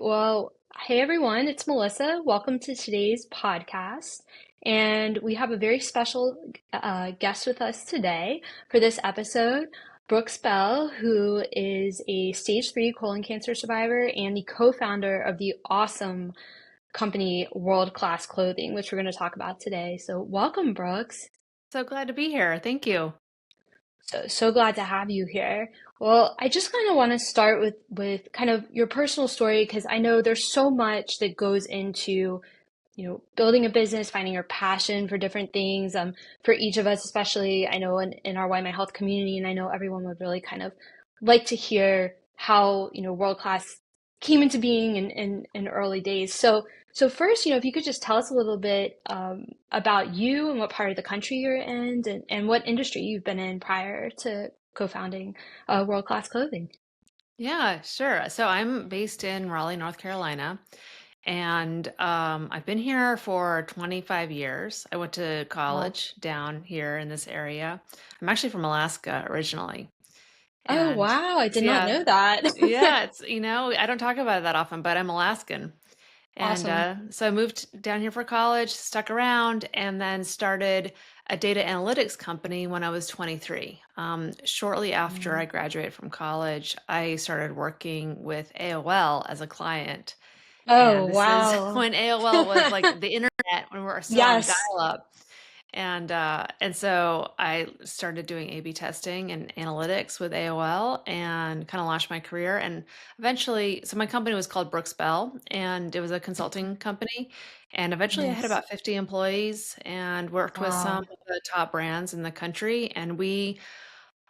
Well, hey everyone, it's Melissa. Welcome to today's podcast. And we have a very special guest with us today for this episode, Brooks Bell, who is a stage 3 colon cancer survivor and the co-founder of the awesome company Worldclass Clothing, which we're going to talk about today. So, welcome, Brooks. So glad to be here. Thank you. So glad to have you here. Well, I just kind of want to start with kind of your personal story because I know there's so much that goes into, building a business, finding your passion for different things. For each of us, especially, I know in our YMyHealth community, and I know everyone would really kind of like to hear how, world class came into being in early days. So first, if you could just tell us a little bit about you and what part of the country you're in and what industry you've been in prior to co-founding World Class Clothing. Yeah, sure. So I'm based in Raleigh, North Carolina, and I've been here for 25 years. I went to Wow. college down here in this area. I'm actually from Alaska originally. Oh, And wow. I so did not yeah, know that. yeah, I don't talk about it that often, but I'm Alaskan. And Awesome. so I moved down here for college, stuck around, and then started a data analytics company when I was 23. Shortly after Mm. I graduated from college, I started working with AOL as a client. Oh, And this is wow. when AOL was like the internet, when we were still on Yes. dial-up. And so I started doing A/B testing and analytics with AOL and kind of launched my career. And eventually, so my company was called Brooks Bell, and it was a consulting company. And eventually, I had Nice. about 50 employees and worked with some Wow. of the top brands in the country. And we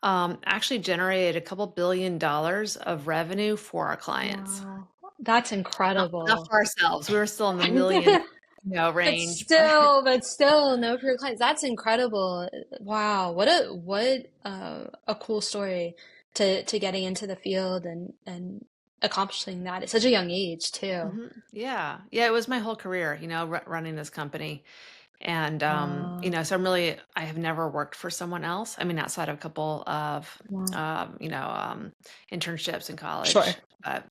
actually generated a couple $1 billion of revenue for our clients. Wow. That's Not incredible. for ourselves. We were still in the million, But range, but still, but still, no for your clients. That's incredible. Wow. What a cool story to getting into the field and accomplishing that at such a young age too. Yeah. Yeah, it was my whole career, running this company. And, Wow. so I have never worked for someone else. I mean, outside of a couple of, Wow. internships in Sure. college, but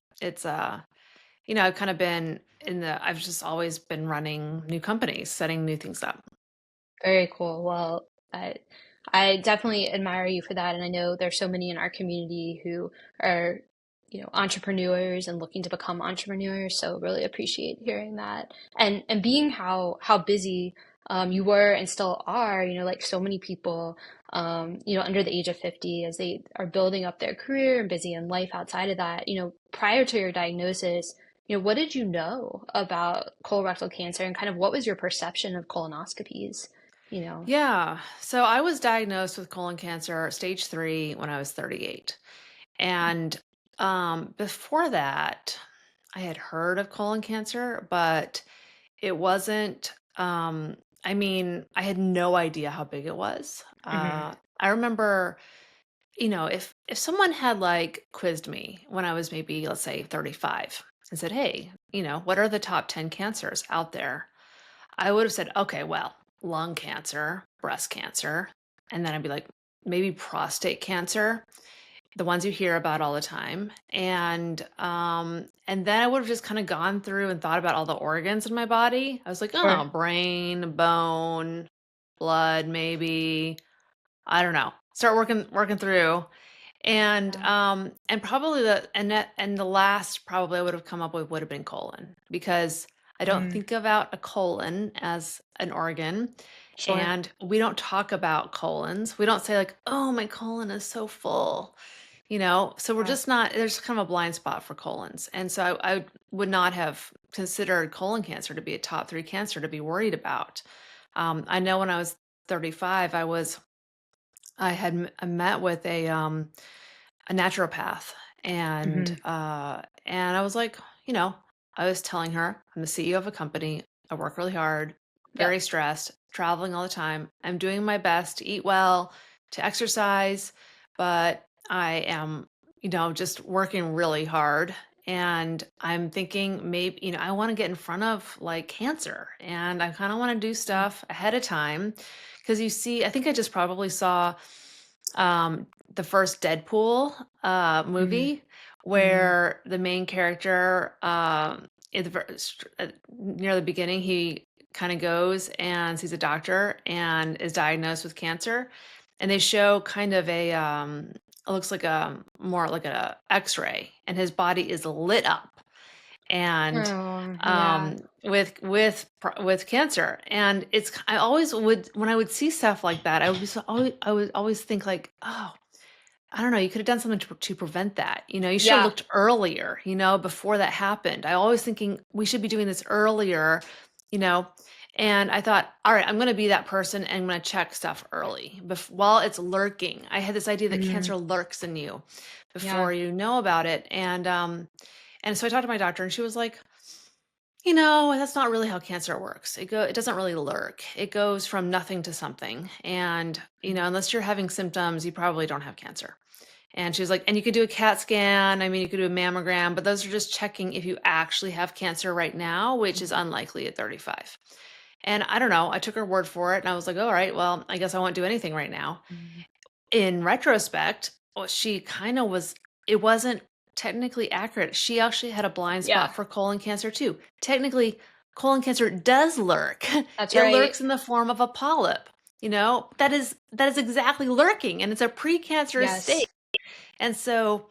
I've kind of been I've just always been running new companies, setting new things up. Very cool. Well, I definitely admire you for that, and I know there's so many in our community who are, entrepreneurs and looking to become entrepreneurs. So really appreciate hearing that, and being how busy you were and still are. Like so many people, under the age of 50, as they are building up their career and busy in life outside of that. Prior to your diagnosis. What did you know about colorectal cancer and kind of what was your perception of colonoscopies? You know. Yeah. So I was diagnosed with colon cancer, stage 3, when I was 38. And before that, I had heard of colon cancer, but it wasn't, I mean, I had no idea how big it was. Hmm. I remember, if someone had like quizzed me when I was maybe, let's say, 35 and said, "Hey, what are the top 10 cancers out there?" I would have said, "Okay, well, lung cancer, breast cancer." And then I'd be like, maybe prostate cancer, the ones you hear about all the time. And then I would have just kind of gone through and thought about all the organs in my body. I was like, Sure. oh, brain, bone, blood, maybe. I don't know. Start working through. Yeah. And probably the last probably I would have come up with would have been colon, because I don't Mm, think about a colon as an organ, sure. and we don't talk about colons. We don't say like, "Oh, my colon is so full." So we're Yeah. just not, there's kind of a blind spot for colons. And so I would not have considered colon cancer to be a top 3 cancer to be worried about. I know when I was 35, I had met with a naturopath, and Hmm. I was like, I was telling her I'm the CEO of a company. I work really hard, Yep. very stressed, traveling all the time. I'm doing my best to eat well, to exercise, but I am, just working really hard. And I'm thinking maybe, I want to get in front of like cancer, and I kind of want to do Mm, stuff ahead of time. Because I think I just probably saw the first Deadpool mm, movie, Mm. where the main character, in the near the beginning, he kind of goes and sees a doctor and is diagnosed with cancer, and they show kind of it looks like a more like a X-ray, and his body is lit up and Oh, yeah. with cancer. And I always would, when I would see stuff like that, I would always think like, oh, I don't know, you could have done something to prevent that. You should have Yeah. looked earlier, before that happened. I always thinking we should be doing this earlier, you know. And I thought, all right, I'm going to be that person and I'm going to check stuff early while it's lurking. I had this idea that Mm. cancer lurks in you Yeah. before you know about it. And so I talked to my doctor and she was like, that's not really how cancer works. It doesn't really lurk. It goes from nothing to something. And, unless you're having symptoms, you probably don't have cancer. And she was like, and you could do a CAT scan. I mean, you could do a mammogram, but those are just checking if you actually have cancer right now, which is Mhm. unlikely at 35. And I don't know. I took her word for it and I was like, all right, well, I guess I won't do anything right now. Mhm. In retrospect, well, she kind of was, it wasn't technically accurate. She actually had a blind Yeah, spot for colon cancer too. Technically, colon cancer does lurk. that's It right. lurks in the form of a polyp. That is exactly lurking, and it's a precancerous state. Yes. And so,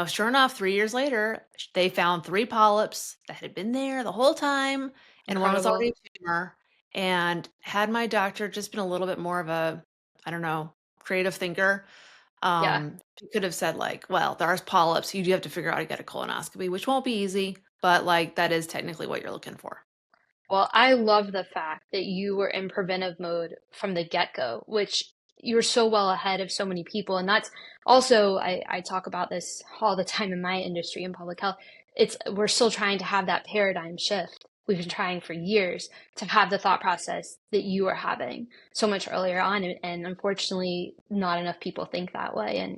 sure enough, 3 years later, they found three polyps that had been there the whole time, and one was Incredible. already a tumor. And had my doctor just been a little bit more of a, I don't know, creative thinker, Yeah. he could have said like, well, there's polyps. You do have to figure out how to get a colonoscopy, which won't be easy, but like that is technically what you're looking for. Well, I love the fact that you were in preventive mode from the get-go, which you're so well ahead of so many people. And that's also, I talk about this all the time in my industry in public health. We're still trying to have that paradigm shift. We've been trying for years to have the thought process that you are having so much earlier on. And unfortunately, not enough people think that way.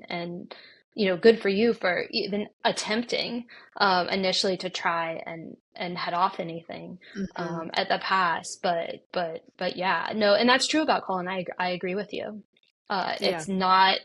Good for you for even attempting initially to try and head off anything Mhm. at the pass. But yeah, no, and that's true about Colin. I agree with you. Yeah. It's not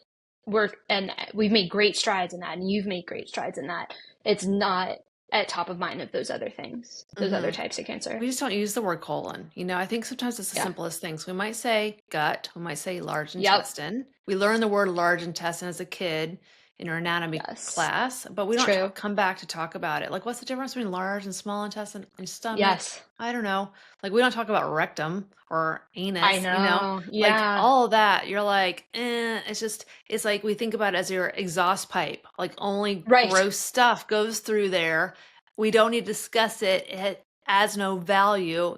work, and we've made great strides in that, and you've made great strides in that. It's not at top of mind of those other things, those other Mhm. types of cancer. We just don't use the word colon. I think sometimes it's the Yeah. simplest things. We might say gut, we might say large Yep. intestine. We learn the word large intestine as a kid in our anatomy Yes. class, but we It's don't true. come back to talk about it. Like, what's the difference between large and small intestine and stomach? Yes. I don't know. Like, we don't talk about rectum or I anus. know. Like Yeah. all of that. You're like, it's like we think about it as your exhaust pipe. Like, only Right. gross stuff goes through there. We don't need to discuss it. It adds no value.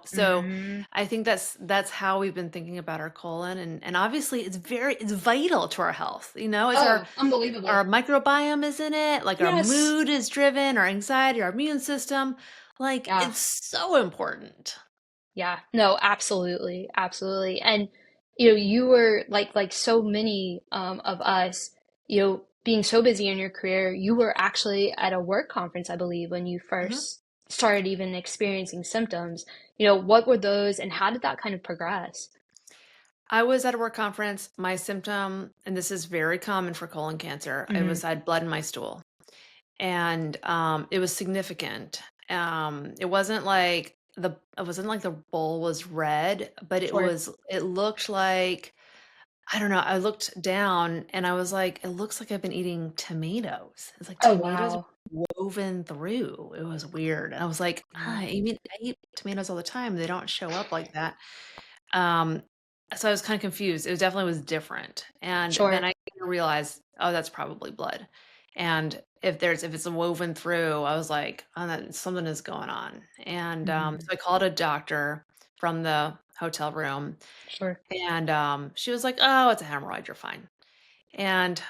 So Hmm. I think that's how we've been thinking about our colon, and obviously it's vital to our health. It's Oh, our unbelievable. microbiome is in it, like our Yes. mood is driven, our anxiety, our immune system. Like Yeah. it's so important. Yeah, no, absolutely, absolutely. And you were like so many of us, being so busy in your career, you were actually at a work conference, I believe, when you Mhm. first started even experiencing symptoms. What were those and how did that kind of progress? I was at a work conference. My symptom, and this is very common for colon cancer, Hmm. I had blood in my stool. And it was significant. It wasn't like the bowl was red, but Sure. it looked like, I don't know. I looked down and I was like, it looks like I've been eating tomatoes. It's like Oh, tomatoes wow. are woven through. It was weird. I was like, Yeah. I eat tomatoes all the time. They don't show up like that. Um, so I was kind of confused. It definitely was different. And then Sure. I realized, oh, that's probably blood. And if it's woven through, I was like, oh, something is going on. And Hmm. so I called a doctor from the hotel room, Sure. and she was like, oh, it's a hemorrhoid. You're fine. And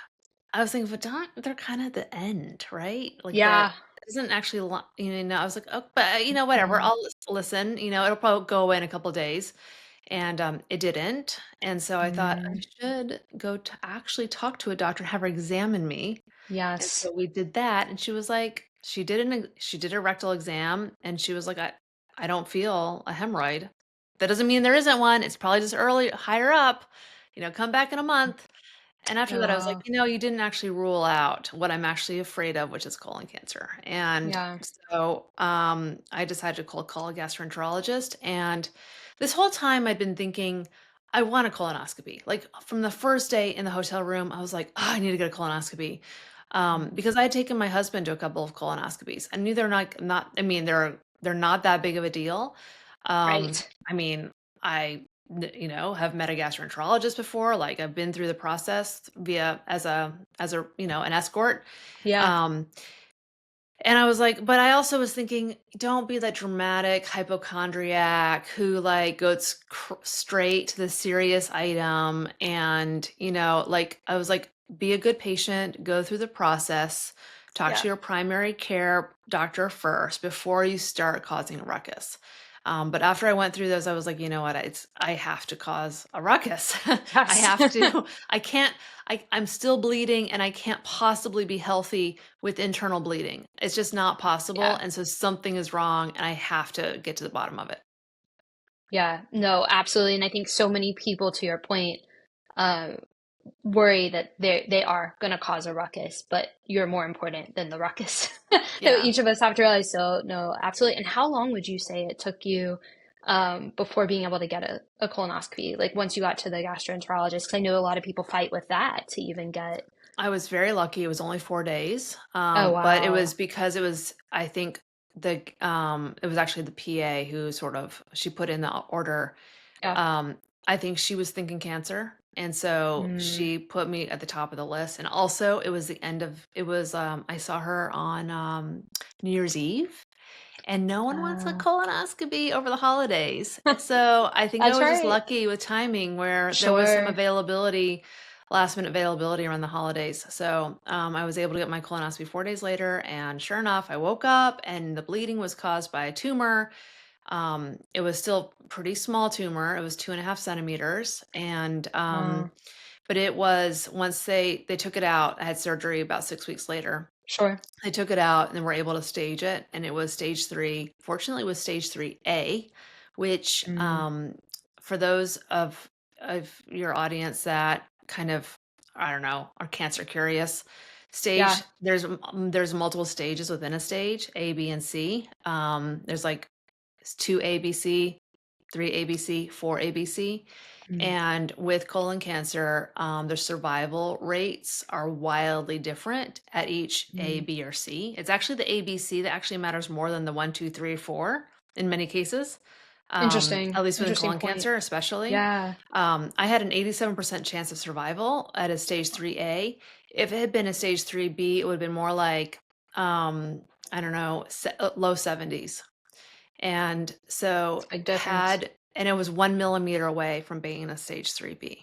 I was thinking, but they're kind of at the end, right? Like Yeah. that isn't actually, I was like, oh, but whatever. Hmm. I'll listen. It'll probably go away in a couple of days. And, it didn't, and so I thought I Hmm. should go to actually talk to a doctor, have her examine me, and Yes. so we did that, and she was like she did a rectal exam, and she was like, "I don't feel a hemorrhoid. That doesn't mean there isn't one, it's probably just early higher up, come back in a month." And after Oh, that, I was like, wow. you didn't actually rule out what I'm actually afraid of, which is colon cancer. And Yeah. so I decided to call a gastroenterologist. And this whole time I'd been thinking, I want a colonoscopy. Like from the first day in the hotel room, I was like, oh, I need to get a colonoscopy. Mm. Because I had taken my husband to a couple of colonoscopies. I knew I mean, they're not that big of a deal. Right. I mean, I have met a gastroenterologist before. Like I've been through the process via as a an escort. Yeah. Um, and I was like, but I also was thinking, don't be that dramatic hypochondriac who like goes straight to the serious item. And, like I was like, be a good patient, go through the process, talk Yeah. to your primary care doctor first before you start causing a ruckus. But after I went through those, I was like, you know what? I have to cause a ruckus. I Yes. have to. I can't. I'm still bleeding, and I can't possibly be healthy with internal bleeding. It's just not possible. Yeah. And so something is wrong and I have to get to the bottom of it. Yeah. No, absolutely. And I think so many people, to your point, uh, worry that they are going to cause a ruckus, but you're more important than the ruckus. That Yeah. each of us have to realize. So, no, absolutely. And how long would you say it took you before being able to get a colonoscopy? Like once you got to the gastroenterologist, because I know a lot of people fight with that to even get. I was very lucky. It was only 4 days. Oh, But it was wow. because I think it was actually the PA who she put in the order. Yeah. Um, I think she was thinking cancer. And so Mm. she put me at the top of the list. And also I saw her on New Year's Eve. And no one wants a Uh, colonoscopy over the holidays. So I think I that's was just right. lucky with timing where there was some Sure. last minute availability around the holidays. So I was able to get my colonoscopy 4 days later. And sure enough, I woke up and the bleeding was caused by a tumor. It was still pretty small tumor. It was 2.5 centimeters. And Uh, but it was once they took it out, I had surgery about 6 weeks later. sure. They took it out and were able to stage it, and it was stage 3. Fortunately, it was stage 3A, which Mm. for those of your audience that kind of I don't know are cancer curious, Yeah. there's multiple stages within a stage, A, B, and C. There's like two ABC, three ABC, four ABC. Mm. And with colon cancer, the survival rates are wildly different at each A, Mm. B, or C. It's actually the ABC that actually matters more than the one, two, three, four in many cases, Interesting. at least within Interesting colon point. cancer, especially. Yeah. I had an 87% chance of survival at a stage 3A. If it had been a stage 3B, it would have been more like, I don't know, low 70s. And It's so a big difference. and it was 1 millimeter away from being a stage 3B.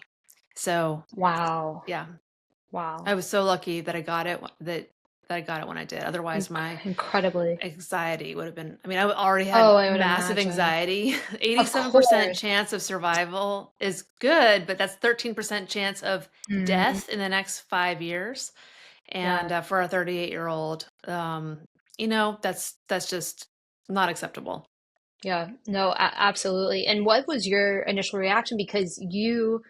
So Wow. yeah, I Wow. was so lucky that I got it when I did. Otherwise, my Incredibly. anxiety would have been, I mean, I already Oh, had I would massive imagine. anxiety. Of 87% course. chance of survival is good, but that's 13% chance of Mhm. death in the next 5 years. And Yeah. for a 38-year-old, that's just not acceptable. Yeah. No, absolutely. And what was your initial reaction? Because you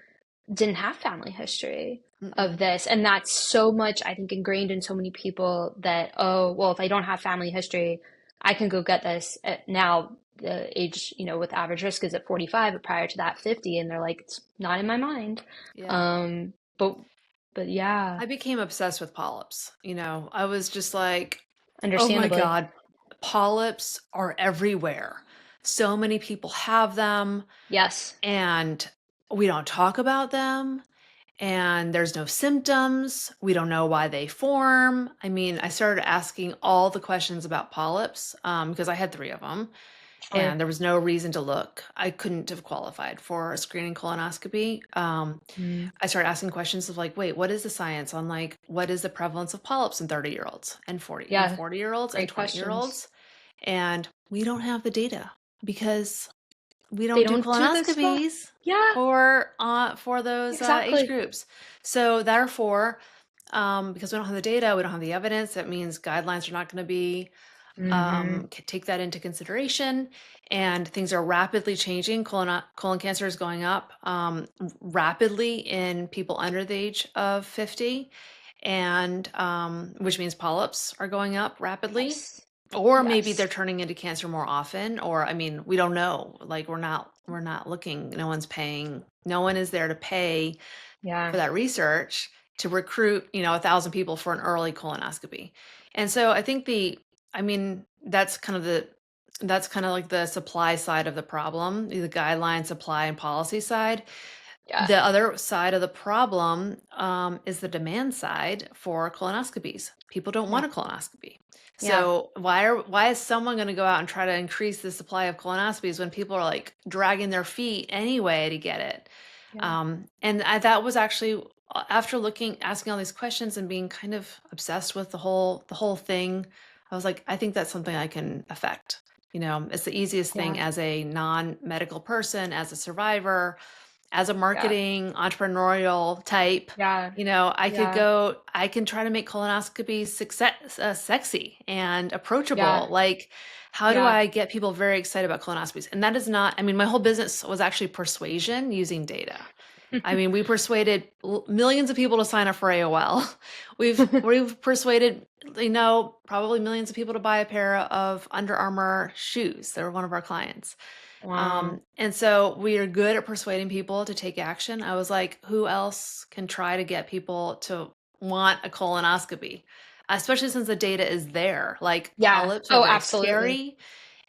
didn't have family history of Mm-mm. this. And that's so much, I think, ingrained in so many people that, oh, well, if I don't have family history, I can go get this at now. The age, with average risk is at 45, but prior to that, 50. And they're like, it's not in my mind. Yeah. Um, but, but yeah, I became obsessed with polyps. I was just like, oh my understandably. God, polyps are everywhere. So many people have them, Yes. and we don't talk about them, and there's no symptoms. We don't know why they form. I mean, I started asking all the questions about polyps because I had three of them. Sure. And there was no reason to look. I couldn't have qualified for a screening colonoscopy. Mm, I started asking questions of like, wait, what is the science on like what is the prevalence of polyps in 30-year-olds and yeah. 40-year-olds and Great questions. 20-year-olds? And we don't have the data because we They don't do don't do this stuff. colonoscopies Yeah, for those age exactly. groups. So therefore, because we don't have the data, we don't have the evidence. That means guidelines are not going to be Mm-hmm. Take that into consideration. And things are rapidly changing. Colon cancer is going up rapidly in people under the age of 50, and which means polyps are going up rapidly. Yes. Or maybe they're Yes. turning into cancer more often, or I mean, we don't know. Like we're not looking. No one's paying. No one is there to pay Yeah. for that research to recruit, 1,000 people for an early colonoscopy. And so I think I mean, that's kind of like the supply side of the problem, the guideline supply and policy side. Yeah. The other side of the problem is the demand side for colonoscopies. People don't Yeah. want a colonoscopy. Yeah. So why is someone going to go out and try to increase the supply of colonoscopies when people are like dragging their feet anyway to get it? Yeah. That was actually after asking all these questions and being kind of obsessed with the whole thing. I was like, I think that's something I can affect. It's the easiest thing Yeah. as a non-medical person, as a survivor, as a Yeah. marketing entrepreneurial type. Yeah. Yeah. I can try to make colonoscopy sexy and Yeah. approachable. Like, how do Yeah. I get people very excited about colonoscopies? And that is not, I mean, my whole business was actually persuasion using data. I mean, we persuaded millions of people to sign up for AOL. We've persuaded, probably millions of people to buy a pair of Under Armour shoes. They were one of our clients. Wow. And so we are good at persuading people to take action. I was like, who else can try to get people to want a colonoscopy? Especially since the data is there. Like Yeah. polyps are Oh, very absolutely. scary.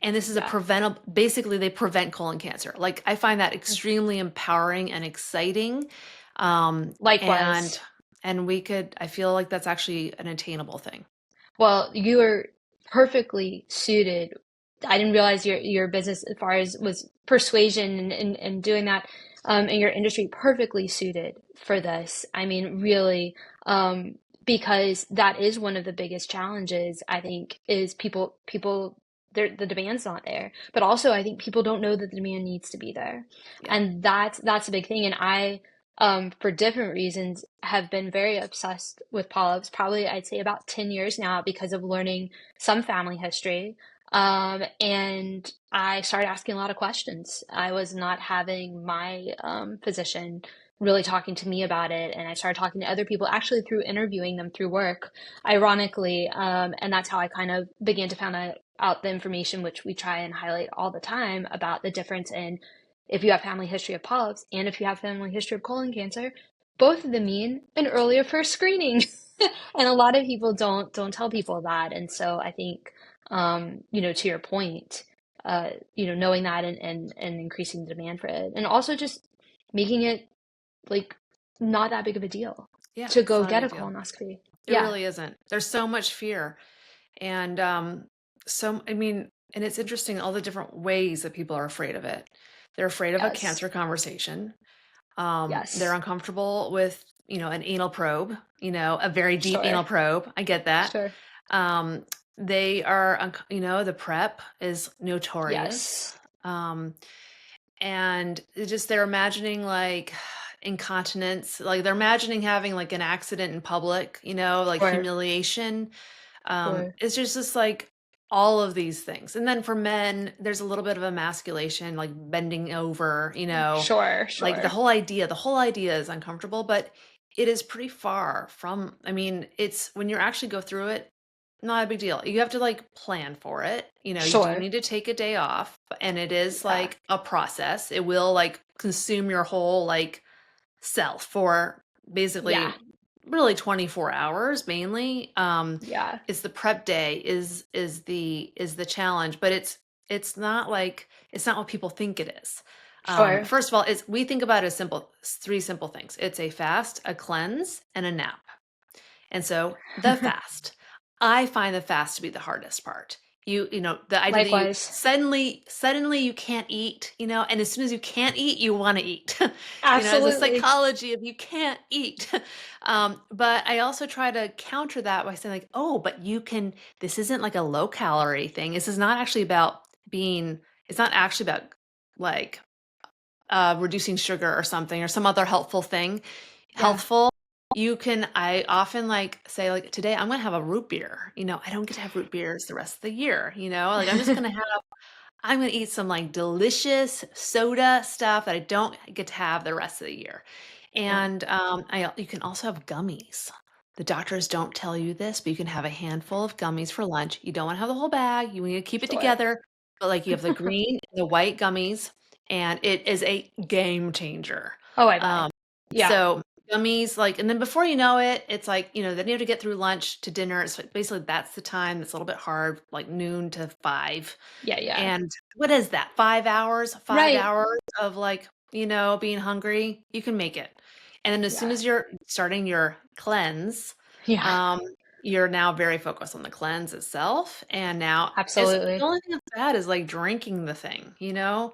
And this is a Yeah. preventable, basically, they prevent colon cancer. Like, I find that Mm. extremely empowering and exciting. Um, and, Likewise. I feel like that's actually an attainable thing. Well, you are perfectly suited. I didn't realize your business as far as was persuasion and doing that in your industry perfectly suited for this. I mean, really, because that is one of the biggest challenges, I think, is people the demand's not there. But also I think people don't know that the demand needs to be there. Yeah. And that's a big thing. And I for different reasons, have been very obsessed with polyps, probably I'd say about 10 years now because of learning some family history. And I started asking a lot of questions. I was not having my physician really talking to me about it. And I started talking to other people actually through interviewing them through work, ironically. And that's how I kind of began to find out the information, which we try and highlight all the time about the difference in if you have family history of polyps and if you have family history of colon cancer, both of them mean an earlier first screening. And a lot of people don't tell people that. And so I think to your point, knowing that and increasing the demand for it. And also just making it like not that big of a deal Yeah. to It's go not a get big a deal. colonoscopy. It Yeah. really isn't. There's so much fear. And I mean, and it's interesting all the different ways that people are afraid of it. They're afraid of a Yes. cancer conversation. They're Yes. uncomfortable with, an anal probe, a very deep Sure. anal probe. I get that. Sure. Um, they are, the prep is notorious. Yes. Um, and it's just they're imagining like incontinence, like they're imagining having like an accident in public, like Sure. humiliation. Sure. It's just like all of these things. And then for men, there's a little bit of emasculation, like bending over, Sure. like Sure. the whole idea is uncomfortable, but it is pretty far from, I mean, it's when you actually go through it, not a big deal. You have to like plan for it. You do Sure. need to take a day off, and it is Yeah. like a process. It will like consume your whole like self for Yeah. basically really 24 hours mainly. Yeah. It's the prep day is the challenge, but it's not like it's not what people think it is. Sure. First of all, it's we think about it as three simple things. It's a fast, a cleanse, and a nap. And so the fast, I find the fast to be the hardest part. The idea that you Likewise. suddenly you can't eat, and as soon as you can't eat, you want to eat. The Absolutely. psychology of you can't eat. But I also try to counter that by saying like, oh, but you can, this isn't like a low calorie thing. This is not actually about it's not actually about like reducing sugar or something or some other helpful thing. Yeah. Healthful. I often like say like today I'm gonna have a root beer. I don't get to have root beers the rest of the year, like I'm gonna eat some like delicious soda stuff that I don't get to have the rest of the year. Yeah, And you can also have gummies. The doctors don't tell you this, but you can have a handful of gummies for lunch. You don't want to have the whole bag. You need to keep it sure. together. But like you have the green and the white gummies, and it is a game changer. Oh, I bet. Um, Yeah, so gummies, like, and then before you know it, it's like, then you have to get through lunch to dinner. It's like basically that's the time that's a little bit hard, like noon to 5. yeah, yeah. And what is that? 5 hours? Five Right. hours of like, being hungry? You can make it. And then as soon Yeah, as you're starting your cleanse, yeah, um, you're now very focused on the cleanse itself. And now it's the absolutely. only thing that's bad is like drinking the thing.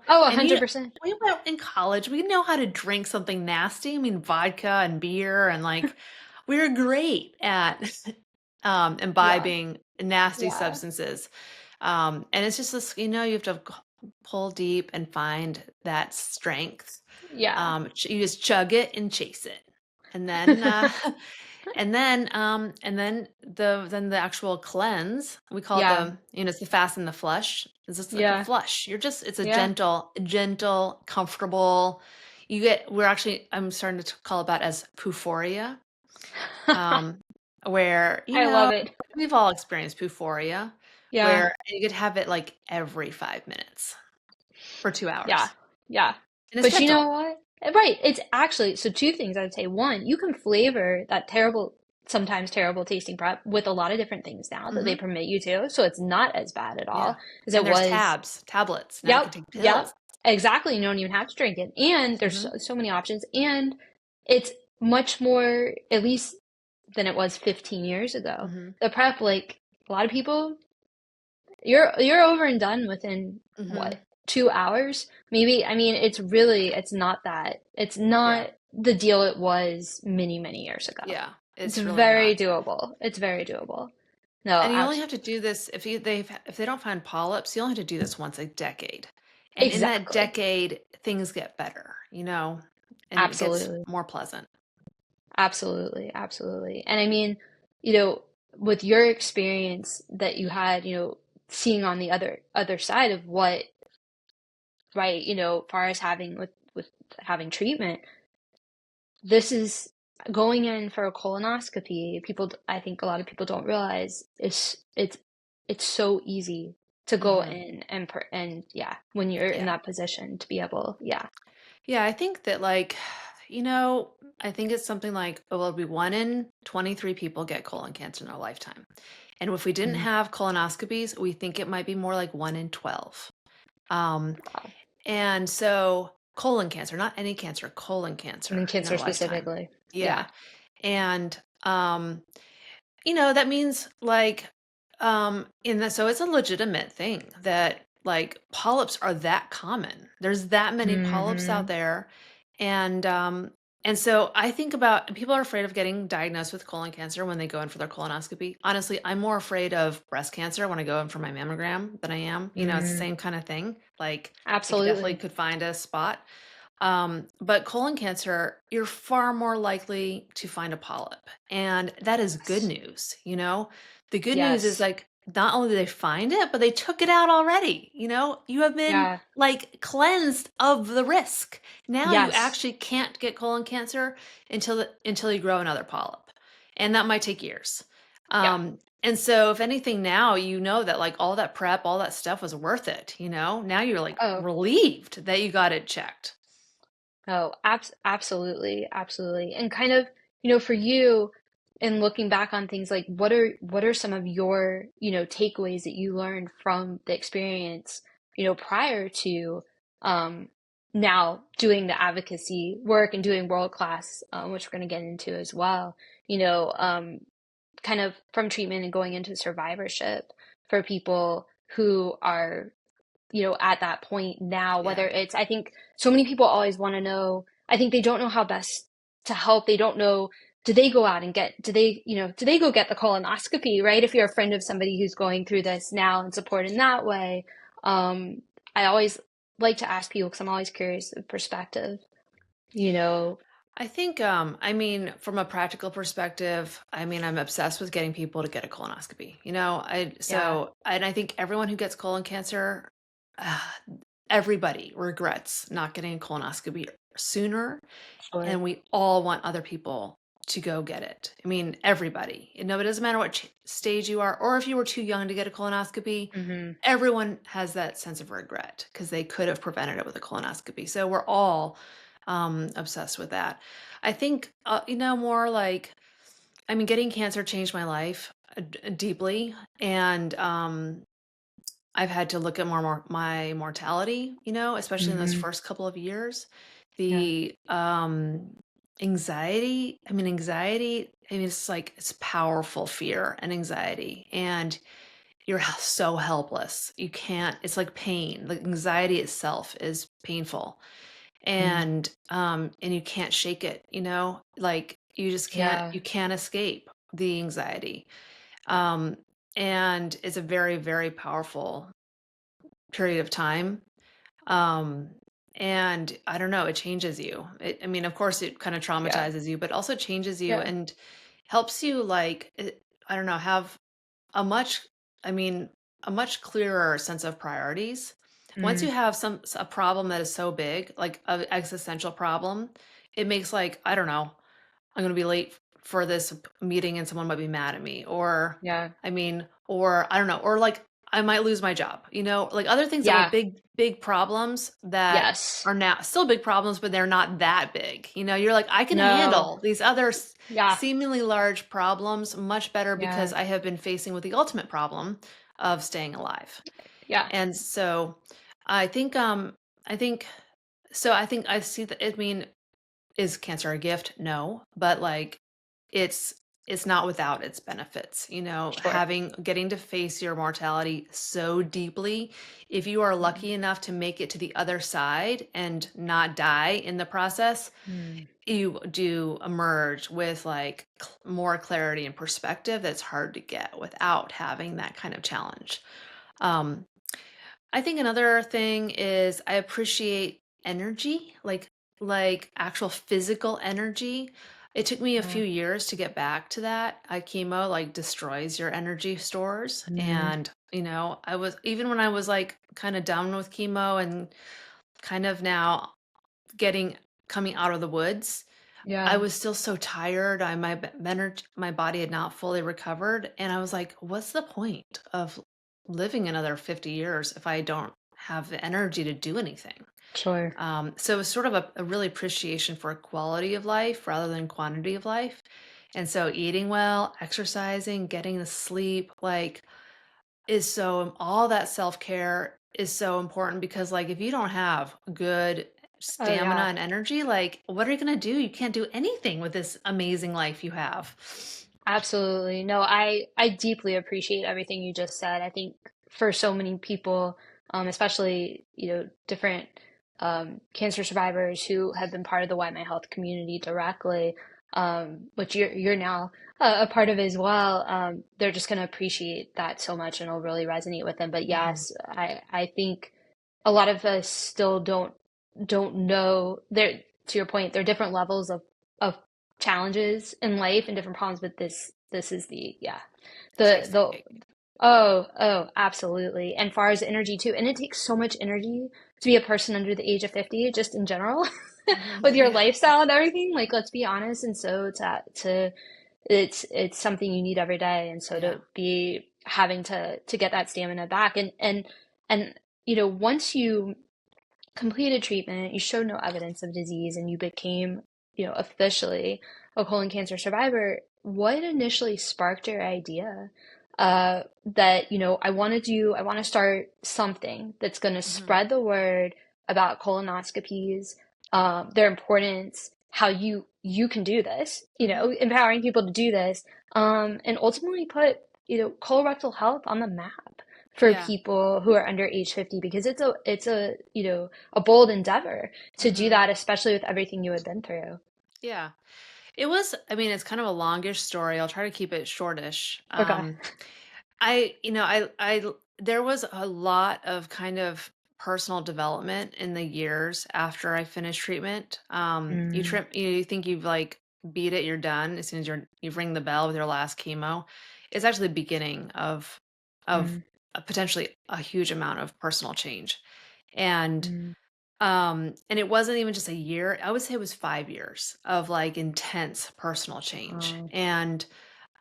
Oh, And 100%. we went in college, we know how to drink something nasty. I mean, vodka and beer and like we were great at Yeah, imbibing nasty yeah, substances. And it's just this, you have to pull deep and find that strength. yeah. You just chug it and chase it. And then, then the actual cleanse, we call it Yeah, it's the fast and the flush. It's just like a yeah, flush. It's a yeah. gentle, comfortable. I'm starting to call it that as euphoria. Um, where, I love it. we've all experienced euphoria, Yeah, where you could have it like every 5 minutes for two yeah, hours. yeah. And it's But you gentle. know what? Right. It's actually, so two things I would say. One, you can flavor that terrible, sometimes terrible tasting prep with a lot of different things now that they Hmm. permit you to. So it's not as bad at Yeah. all as And it there's was. tablets. Now you can Yep. take Yep. pills. Exactly. You don't even have to drink it. And there's Hmm. so many options. And it's much more, at least than it was 15 years ago. Hmm. The prep, like a lot of people, you're over and done within Hmm. what, 2 hours? Maybe. I mean, it's not that. It's Yeah. not the deal it was many, many years ago. Yeah. It's It's really very not. doable. It's very doable. No, And you only have to do this if they don't find polyps, you only have to do this once a decade. And in that exactly. decade, things get better, and it gets Absolutely. more pleasant. Absolutely, absolutely. And I mean, you know, with your experience that you had, seeing on the other side of what, right, far as having with having treatment, this is going in for a colonoscopy. I think a lot of people don't realize it's so easy to go Hmm. in and yeah, when you're in Yeah. that position to be able, yeah. Yeah, I think that I think it's something like, well, it'll be 1 in 23 people get colon cancer in their lifetime. And if we didn't Mm, have colonoscopies, we think it might be more like 1 in 12. Um, wow. and so colon cancer, not any cancer, colon I mean, cancer in their cancer lifetime. specifically. Yeah. Yeah. And that means like so it's a legitimate thing that like polyps are that common. There's that many polyps out Hmm. there. And so I think about people are afraid of getting diagnosed with colon cancer when they go in for their colonoscopy. Honestly, I'm more afraid of breast cancer when I go in for my mammogram than I am. It's the Mm, same kind of thing. Like it definitely absolutely. could find a spot. But colon cancer, you're far more likely to find a polyp. And that is good Yes. news. The good news is Yes. like not only did they find it, but they took it out already. You have been Yeah. like cleansed of the risk. Now you Yes. actually can't get colon cancer until you grow another polyp. And that might take years. Yeah. And so if anything now, you know that like all that prep, all that stuff was worth it. Now you're like Oh, relieved that you got it checked. oh, absolutely, absolutely. And kind of, for you, in looking back on things, like what are some of your, takeaways that you learned from the experience, prior to um now doing the advocacy work and doing world class, which we're going to get into as well, kind of from treatment and going into survivorship for people who are, at that point now, Yeah. whether it's, I think so many people always want to know, I think they don't know how best to help. They don't know, do they go out and do they go get the colonoscopy, right? If you're a friend of somebody who's going through this now and support in that way. I always like to ask people because I'm always curious of perspective, you know. I think, I mean, from a practical perspective, I mean, I'm obsessed with getting people to get a colonoscopy. Yeah, And I think everyone who gets colon cancer, uh, everybody regrets not getting a colonoscopy sooner, sure. and we all want other people to go get it. I mean, everybody. It doesn't matter what stage you are, or if you were too young to get a colonoscopy. Hmm. Everyone has that sense of regret because they could have prevented it with a colonoscopy. So we're all obsessed with that. I think, more like, I mean, getting cancer changed my life deeply. And I've had to look at more my mortality, especially in those Hmm. first couple of years. Yeah, The anxiety, it's like it's powerful fear and anxiety. And you're so helpless. You can't, it's like pain. The anxiety itself is painful. mm, And you can't shake it, like you just can't, yeah, you can't escape the anxiety. Um, and it's a very, very powerful period of time. Um, and I don't know, it changes you. I mean, of course, it kind of yeah, traumatizes you, but also changes you yeah. and helps you, like, I don't know, have a much, I mean, a much clearer sense of priorities. Once you Mm, have a problem that is so big, like an existential problem, it makes, like, I don't know, I'm gonna be late for this meeting and someone might be mad at me. Or, yeah, I mean, or I don't know, or like I might lose my job, like other things that were yeah, big, big problems that yes. are now still big problems, but they're not that big. You're like, I can No, handle these other yeah, seemingly large problems much better because yeah, I have been facing with the ultimate problem of staying alive. yeah, And so I think, I think, I see that, I mean, is cancer a gift? No, but like it's it's not without its benefits, sure. getting to face your mortality so deeply. If you are Mm, lucky enough to make it to the other side and not die in the process, mm, you do emerge with like more clarity and perspective that's hard to get without having that kind of challenge. Um, I think another thing is I appreciate energy, like actual physical energy. It took me a yeah, few years to get back to that. Chemo like destroys your energy stores. mm, And, I was, even when I was like kind of done with chemo and kind of now getting coming out of the woods, I yeah, was still so tired. My body had not fully recovered, and I was like, "What's the point of living another 50 years if I don't have the energy to do anything?" sure. So it was sort of a really appreciation for quality of life rather than quantity of life. And so eating well, exercising, getting the sleep, like, is so all that self-care is so important because, like, if you don't have good Oh stamina yeah. and energy, like, what are you gonna do? You can't do anything with this amazing life you have. Absolutely. No, I deeply appreciate everything you just said. I think for so many people, especially, different cancer survivors who have been part of the YMyHealth community directly, which you're now a part of as well, they're just going to appreciate that so much and it'll really resonate with them. But Mhm. yes, I think a lot of us still don't know there to your point, there are different levels of challenges in life and different problems, but this is the yeah. This takes the The cake. oh, absolutely. And far as energy too. And it takes so much energy to be a person under the age of 50, just in general, Mhm. with your Yeah. lifestyle and everything. Like, let's be honest. And so to it's something you need every day. And so Yeah. to be having to get that stamina back and once you completed treatment, you showed no evidence of disease, and you became, officially a colon cancer survivor, what initially sparked your idea that, I want to start something that's going to Mhm. spread the word about colonoscopies, their importance, how you can do this, Mhm. empowering people to do this, and ultimately put, colorectal health on the map for Yeah. people who are under age 50 because it's a a bold endeavor to do Mhm. that, especially with everything you had been through. Yeah. It was, I mean, it's kind of a longish story. I'll try to keep it shortish. Okay. I there was a lot of kind of personal development in the years after I finished treatment. Mm, You think you've like beat it, you're done as soon as you ring the bell with your last chemo. It's actually the beginning of mm, potentially a huge amount of personal change. And mm. and it wasn't even just a year. I would say it was 5 years of like intense personal change. Oh, And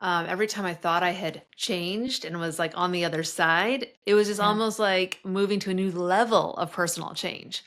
every time I thought I had changed and was like on the other side, it was just yeah. almost like moving to a new level of personal change.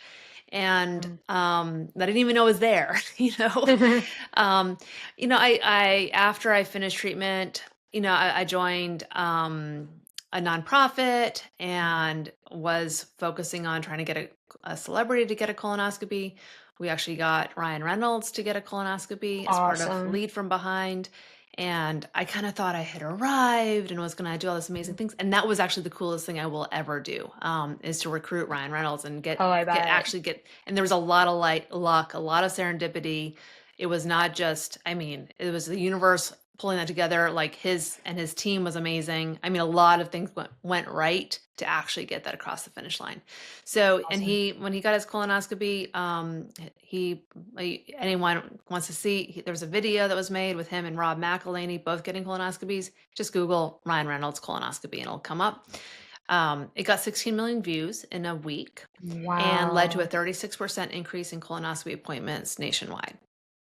And Oh. that I didn't even know was there, you know. Um, I after I finished treatment, I joined a nonprofit and was focusing on trying to get a celebrity to get a colonoscopy. We actually got Ryan Reynolds to get a colonoscopy as part of Awesome. Lead from Behind. And I kind of thought I had arrived and was going to do all this amazing things. And that was actually the coolest thing I will ever do, is to recruit Ryan Reynolds and Oh, I bet. and there was a lot of luck, a lot of serendipity. It was not just, I mean, it was the universe pulling that together. Like his team was amazing. I mean, a lot of things went right to actually get that across the finish line. So, and Awesome. when he got his colonoscopy, anyone wants to see, there was a video that was made with him and Rob McElhaney both getting colonoscopies. Just Google Ryan Reynolds colonoscopy and it'll come up. It got 16 million views in a week and led to a Wow. 36% increase in colonoscopy appointments nationwide,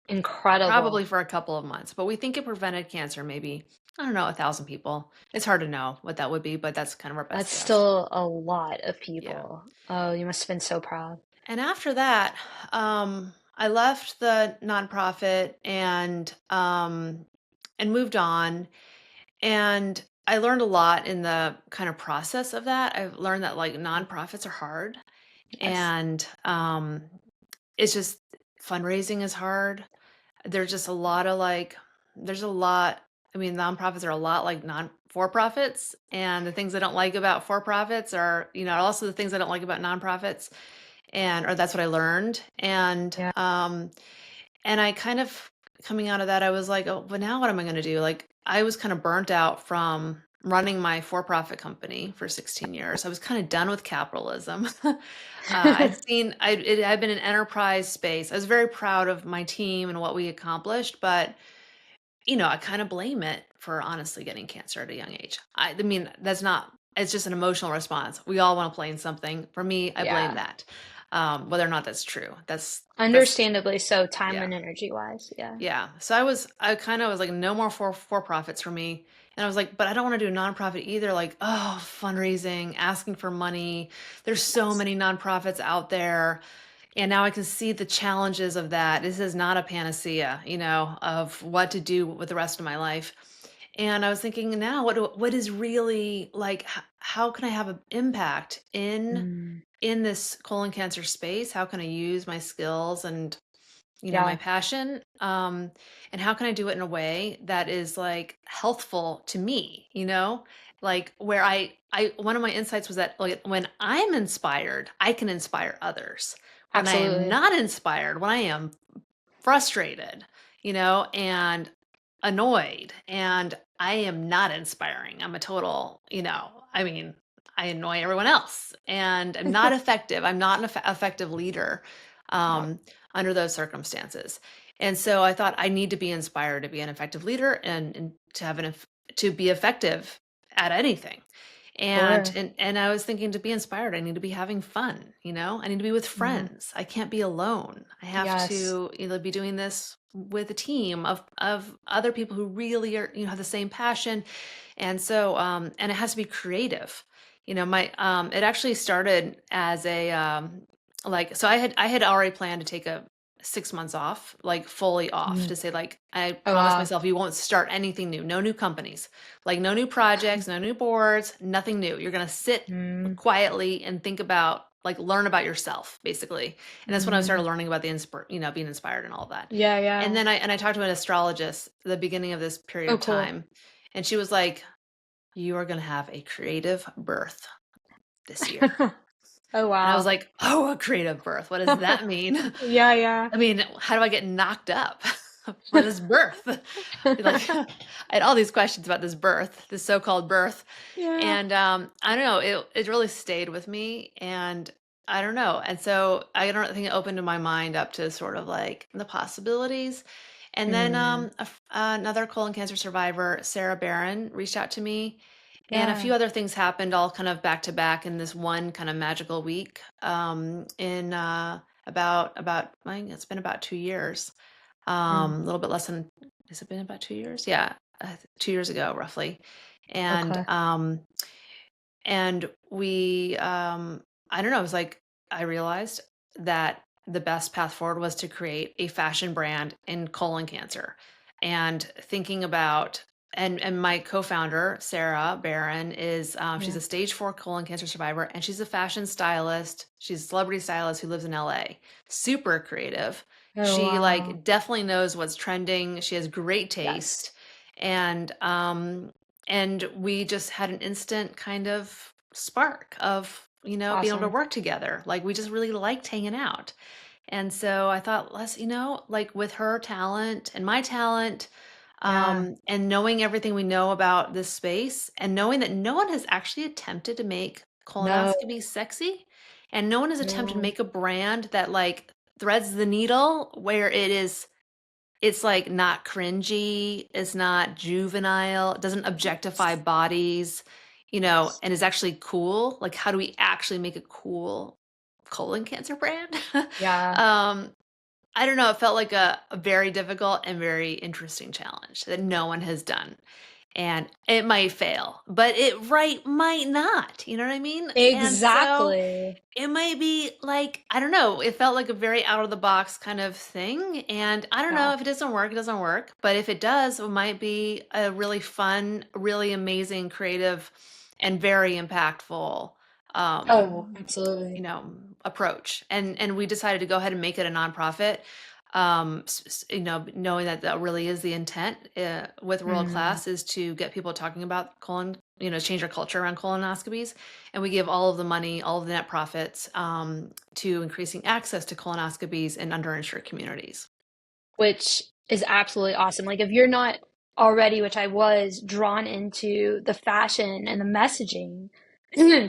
probably Incredible. for a couple of months. But we think it prevented cancer, maybe, I don't know, 1,000 people. It's hard to know what that would be, but that's kind of our best That's guess. still a lot of Yeah. people. Oh, you must have been so proud. And after that, I left the nonprofit and moved on. And I learned a lot in the kind of process of that. I've learned that like nonprofits are hard, Yes. and it's just fundraising is hard. There's just a lot of like, there's a lot. I mean, nonprofits are a lot like non for profits, and the things I don't like about for profits are, also the things I don't like about nonprofits, and or that's what I learned, Yeah. and I kind of coming out of that, I was like, oh, but now what am I going to do? Like, I was kind of burnt out from running my for-profit company for 16 years. I was kind of done with capitalism. I'd been in enterprise space. I was very proud of my team and what we accomplished, but I kind of blame it for honestly getting cancer at a young age. I mean, that's not, it's just an emotional response. We all want to blame something. For me, I blame Yeah. that. Whether or not that's true. That's Understandably so, time yeah. and energy wise. Yeah. Yeah. So I kind of was like, no more for profits for me. And I was like, but I don't want to do a nonprofit either. Like, oh, fundraising, asking for money. There's so Yes. many nonprofits out there. And now I can see the challenges of that. This is not a panacea, of what to do with the rest of my life. And I was thinking now, what is really like, how can I have an impact Mm, in this colon cancer space? How can I use my skills and my yeah. passion, and how can I do it in a way that is like healthful to me, like where I one of my insights was that like when I'm inspired I can inspire others. When I am Absolutely. not inspired, when I am frustrated, and annoyed, and I am not inspiring, I'm a total, I mean, I annoy everyone else and I'm not effective. I'm not an effective leader Yep. um, under those circumstances. And so I thought I need to be inspired to be an effective leader and to have to be effective at anything. And, Sure. and and I was thinking, to be inspired, I need to be having fun, I need to be with Mm, friends. I can't be alone. I have yes. to, be doing this with a team of other people who really are, have the same passion. And so and it has to be creative. My it actually started as a like, so I had already planned to take a 6 months off, like fully off, Mm. to say like, I Oh, promised wow. myself you won't start anything new, no new companies, like no new projects, no new boards, nothing new. You're going to sit Mm, quietly and think about, like, learn about yourself basically. And that's when I started mm. learning about being inspired and all that. Yeah, And yeah. then I talked to an astrologist at the beginning of this period Oh, of cool. time, and she was like, you are going to have a creative birth this year. Oh, And I was wow. like, oh, a creative birth. What does that mean? Yeah, yeah. I mean, how do I get knocked up for this birth? Like, I had all these questions about this birth, this so-called birth. Yeah. And I don't know, it really stayed with me. And I don't know. And so I don't think it opened my mind up to sort of like the possibilities. And then Mm, another colon cancer survivor, Sarah Barron, reached out to me, and a few yeah. other things happened all kind of back to back in this one kind of magical week. In I think it's been about 2 years, Mm, a little bit less than, has it been about 2 years? Yeah, 2 years ago, roughly. And okay. and we I don't know, it was like I realized that the best path forward was to create a fashion brand in colon cancer. And thinking about, and my co-founder Sarah Barron is she's Yeah. a stage 4 colon cancer survivor, and she's a fashion stylist. She's a celebrity stylist who lives in LA. Super creative. Oh, She wow. like definitely knows what's trending. She has great Yes. taste. And we just had an instant kind of spark of, being able to Awesome. work together. Like we just really liked hanging out. And so I thought, let's, like with her talent and my talent, Yeah. and knowing everything we know about this space, and knowing that no one has actually attempted to make No. colonoscopy sexy, and no one has attempted to No. make a brand that like threads the needle where it's like not cringy, it's not juvenile, it doesn't objectify Yes. bodies, Yes. and is actually cool. Like, how do we actually make a cool colon cancer brand? Yeah. um, I don't know. It felt like a very difficult and very interesting challenge that no one has done. And it might fail, but it might not. You know what I mean? And so Exactly. it might be like, I don't know, it felt like a very out of the box kind of thing. And I don't know, Yeah. if it doesn't work, it doesn't work. But if it does, it might be a really fun, really amazing, creative, and very impactful Oh, um, you absolutely. know, approach. And we decided to go ahead and make it a nonprofit. Knowing that that really is the intent with World Mm. Class, is to get people talking about colon, change our culture around colonoscopies. And we give all of the money, all of the net profits, to increasing access to colonoscopies in underinsured communities. Which is absolutely awesome. Like if you're not already, which I was, drawn into the fashion and the messaging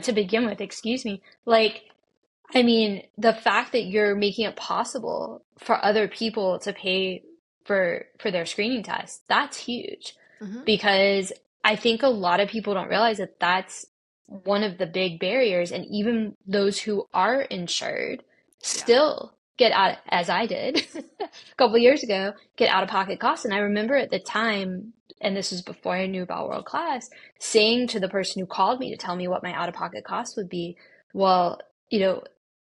to begin with, excuse me, like I mean, the fact that you're making it possible for other people to pay for their screening test, that's huge. Hmm. Because I think a lot of people don't realize that that's one of the big barriers, and even those who are insured Yeah. still get out, as I did a couple years ago, get out of pocket costs. And I remember at the time, and this was before I knew about World Class, saying to the person who called me to tell me what my out of pocket costs would be, well, you know,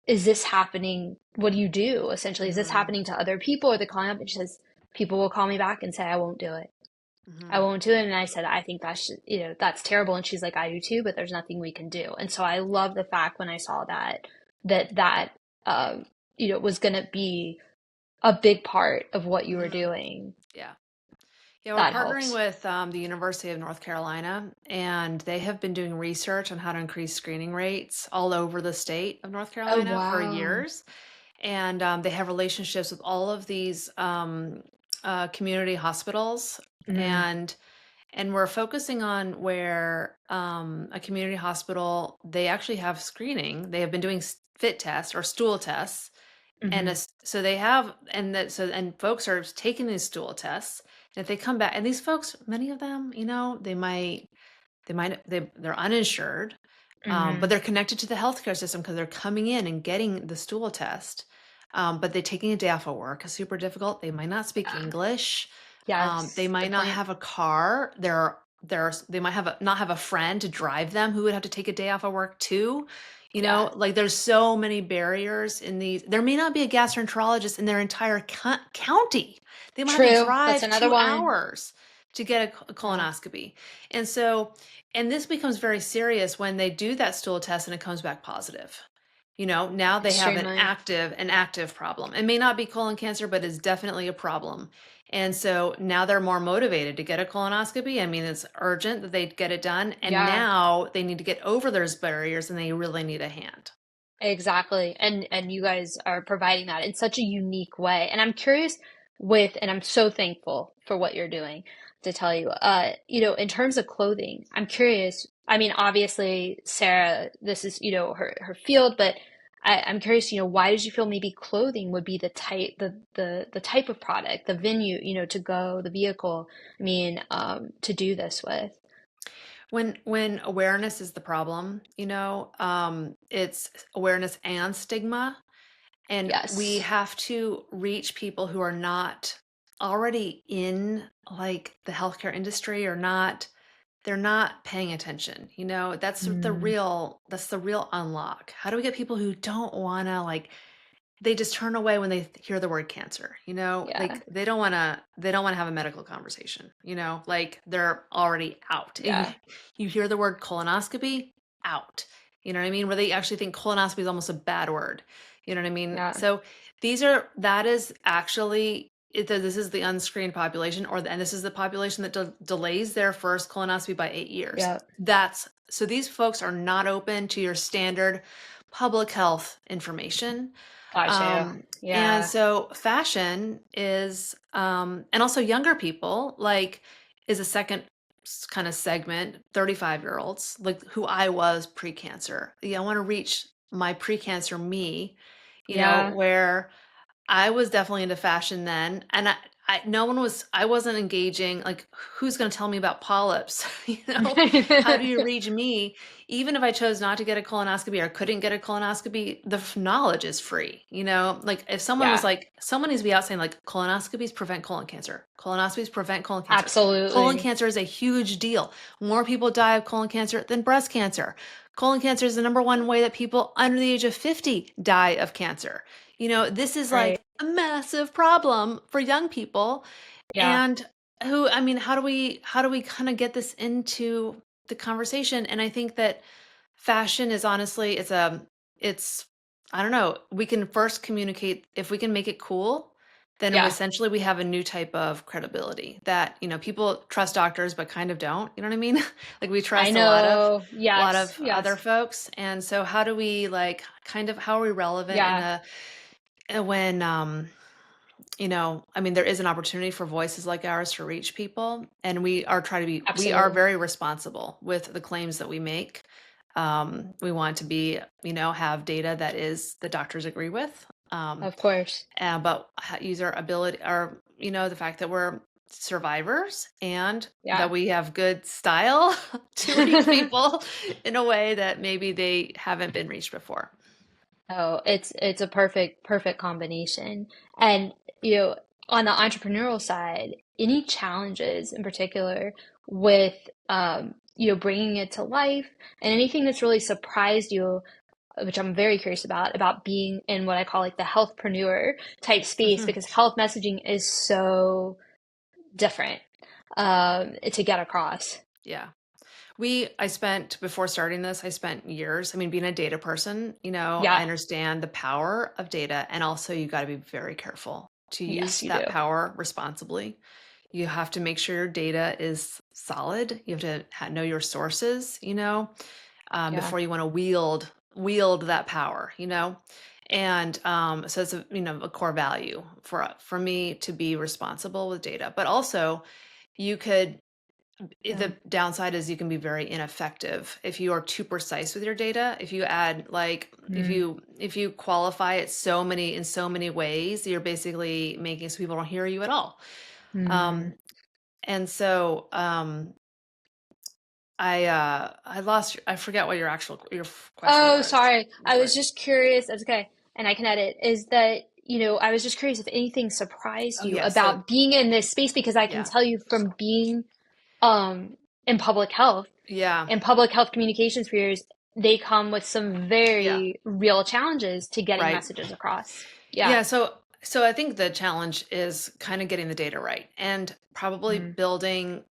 is this happening? What do you do? Essentially, is this Hmm. happening to other people? Or they're calling up and she says, people will call me back and say, I won't do it. I Hmm. won't do it. And I said, I think that's, that's terrible. And she's like, I do too, but there's nothing we can do. And so I love the fact when I saw that, um, was going to be a big part of what you were Hmm. doing. Yeah. Yeah, we're That partnering helps. with the University of North Carolina, and they have been doing research on how to increase screening rates all over the state of North Oh, Carolina for wow. years. And they have relationships with all of these community hospitals, Mm, and we're focusing on where a community hospital, they actually have screening. They have been doing fit tests or stool tests, and hmm. so they have, and folks are taking these stool tests. And if they come back, and these folks, many of them, they're uninsured, but Hmm. they're connected to the healthcare system because they're coming in and getting the stool test. But they're taking a day off of work is super difficult. They might not speak Yeah. English. They Yes. might Good not point. have a car. They might not have a friend to drive them who would have to take a day off of work too. Yeah. Like there's so many barriers in these. There may not be a gastroenterologist in their entire county. They might have to True. That's drive another two one. hours to get a Yeah. colonoscopy. And so, and this becomes very serious when they do that stool test and it comes back positive. Now they have an Extremely. active problem. It may not be colon cancer, but it's definitely a problem. And so now they're more motivated to get a colonoscopy. I mean, it's urgent that they get it done. And Yeah. now they need to get over those barriers, and they really need a hand. Exactly. And you guys are providing that in such a unique way. And I'm curious and I'm so thankful for what you're doing to tell you. In terms of clothing, I'm curious. I mean, obviously, Sarah, this is, her field, but I'm curious, why did you feel maybe clothing would be the type of product, the venue, to go, the vehicle, to do this with? When awareness is the problem, it's awareness and stigma. And we Yes. have to reach people who are not already in like the healthcare industry or not, they're not paying attention. Mm, That's the real unlock. How do we get people who don't want to like they just turn away when they hear the word cancer, yeah. like they don't want to have a medical conversation, like they're already out. Yeah. You hear the word colonoscopy, out. You know what I mean? Where they actually think colonoscopy is almost a bad word. You know what I mean? Yeah. So that is actually this is the unscreened population, and this is the population that delays their first colonoscopy by 8 years. Yeah. So these folks are not open to your standard public health information. Gotcha. And Yeah. so fashion is, and also younger people, like, is a second kind of segment, 35-year-olds, like who I was pre-cancer. Yeah, I want to reach my pre-cancer me, Yeah. where I was definitely into fashion then, and I wasn't engaging. Like, who's going to tell me about polyps? How do you reach me? Even if I chose not to get a colonoscopy or couldn't get a colonoscopy, the knowledge is free. Like if someone was Yeah. like, someone needs to be out saying like, colonoscopies prevent colon cancer. Colonoscopies prevent colon cancer. Colon Absolutely. cancer is a huge deal. More people die of colon cancer than breast cancer. Colon cancer is the number one way that people under the age of 50 die of cancer. This is Right. like a massive problem for young people. Yeah. And how do we kind of get this into the conversation? And I think that fashion is honestly, it's, I don't know, we can first communicate, if we can make it cool, then Yeah. essentially we have a new type of credibility that, people trust doctors, but kind of don't, you know what I mean? Like we I trust know. a lot Yes. of other Yes. folks. And so how do we like kind of, how are we relevant in Yeah. a, when, I mean, there is an opportunity for voices like ours to reach people, and we are Absolutely. very responsible with the claims that we make. We want to be, have data that is the doctors agree with, Of course. but use our ability, or the fact that we're survivors and that Yeah. we have good style to reach people in a way that maybe they haven't been reached before. Oh, it's a perfect combination. And you know, on the entrepreneurial side, any challenges in particular with bringing it to life and anything that's really surprised you, which I'm very curious about being in what I call like the healthpreneur type space Mhm. because health messaging is so different to get across. Yeah. Before starting this, I spent years, I mean, being a data person, I Yeah. understand the power of data. And also, you got to be very careful to Yes, use you that do. power responsibly. You have to make sure your data is solid. You have to know your sources, Yeah. before you want to wield that power, And so it's a core value for me to be responsible with data. But also, you could Yeah. the downside is you can be very ineffective if you are too precise with your data. If you add like Mm, if you qualify it in so many ways, you're basically making so people don't hear you at all. mm. Um, and so I forget what your question Oh, was. sorry. I'm I was sorry. just curious. That's okay. And I can edit. Is that, I was just curious if anything surprised Oh you yeah. So about being in this space because I can yeah. tell you from being in Yeah. public health communications for years, they come with some Yeah. very real challenges to getting Right. messages across. Yeah. Yeah, so I think the challenge is kind of getting the data right and probably Mm, building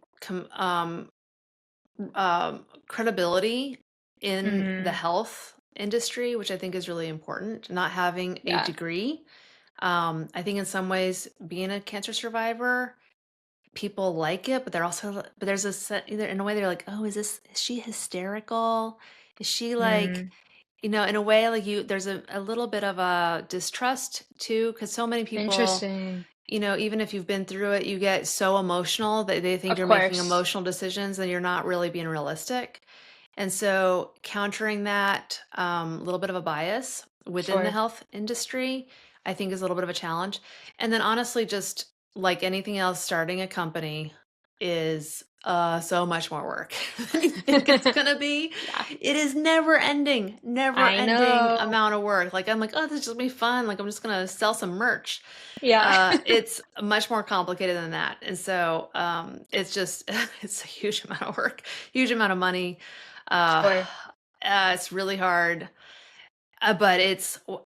credibility in the mm, health industry, which I think is really important. Not having a yeah. degree. I think in some ways, being a cancer survivor, people like it, but there's either in a way they're like, oh, is she hysterical? Is she like, Mm, in a way, like there's a little bit of a distrust too, because so many people, interesting. even if you've been through it, you get so emotional that they think Of you're making course. emotional decisions and you're not really being realistic. And so countering that, a little bit of a bias within the Sure. health industry, I think is a little bit of a challenge. And then honestly, just like anything else, starting a company is so much more work than you think it's gonna be. Yeah, It is never I ending know. amount of work. Like I'm like, oh, this is just gonna be fun. Like I'm just gonna sell some merch. Yeah. It's much more complicated than that. And so it's just it's a huge amount of work, huge amount of money. Uh, Sure. it's really hard. But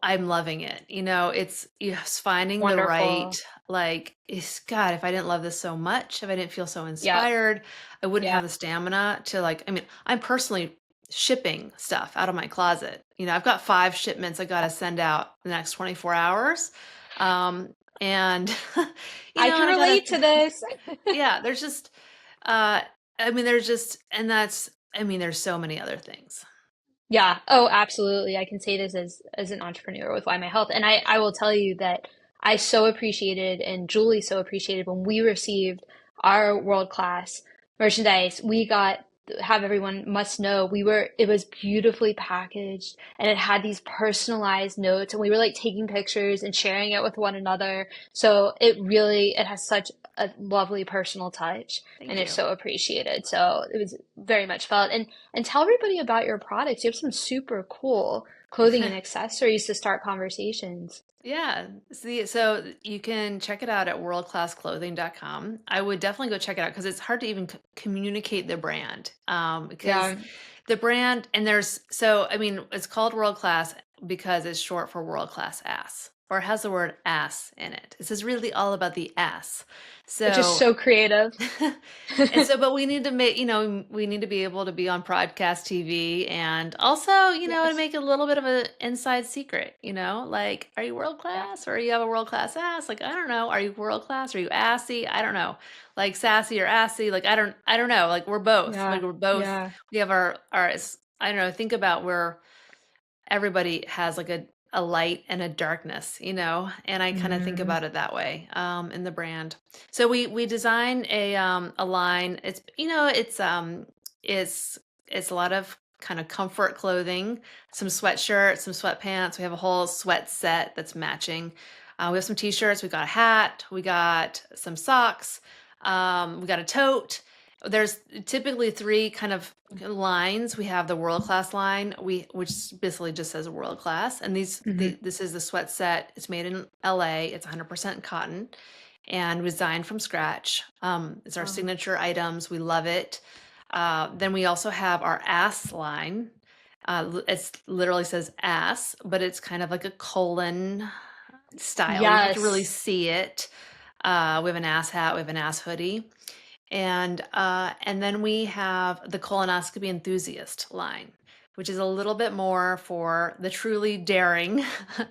I'm loving it. It's yes, finding the right, Wonderful. like, is God, if I didn't love this so much, if I didn't feel so Yeah. inspired, I wouldn't Yeah. have the stamina to like, I mean, I'm personally shipping stuff out of my closet. I've got 5 shipments I got to send out the next 24 hours. And, I can and I got relate to, to this. yeah, there's just, uh, I mean, there's just, and that's, I mean, there's so many other things. Yeah. Oh, absolutely. I can say this as an entrepreneur with YMyHealth. And I will tell you that I so appreciated and Julie so appreciated when we received our world class merchandise. We got have everyone must know it was beautifully packaged and it had these personalized notes and we were like taking pictures and sharing it with one another. So it has such a lovely personal touch and Thank it's you. so appreciated. So it was very much felt. And tell everybody about your products. You have some super cool clothing and accessories to start conversations. Yeah. See, so you can check it out at worldclassclothing.com. I would definitely go check it out because it's hard to even communicate the brand. Because Yeah. the brand, and I mean, it's called World Class because it's short for World Class Ass, or it has the word ass in it. This is really all about the ass. Which is So so creative. and so, but we need to make, we need to be able to be on broadcast TV and also, to Yes. make a little bit of an inside secret, like, are you world Yeah. class or you have a world class ass? Like, I don't know. Are you world class? Are you assy? I don't know. Like sassy or assy. Like, I don't know. Like we're both, Yeah. Yeah. we have I don't know. Think about where everybody has like a light and a darkness, and I kind of think Hmm. about it that way in the brand. So we design a line. It's a lot of kind of comfort clothing, some sweatshirts, some sweatpants. We have a whole sweat set that's matching. We have some t-shirts, we got a hat, we got some socks, we got a tote. There's typically 3 kind of lines. We have the world class line, which basically just says world class. And Hmm. this is the sweat set. It's made in LA. It's 100% cotton and designed from scratch. It's our Wow. signature items. We love it. Then we also have our ass line. It literally says ass, but it's kind of like a colon style. You don't have to really Yes. see it. We have an ass hat. We have an ass hoodie. And then we have the colonoscopy enthusiast line, which is a little bit more for the truly daring,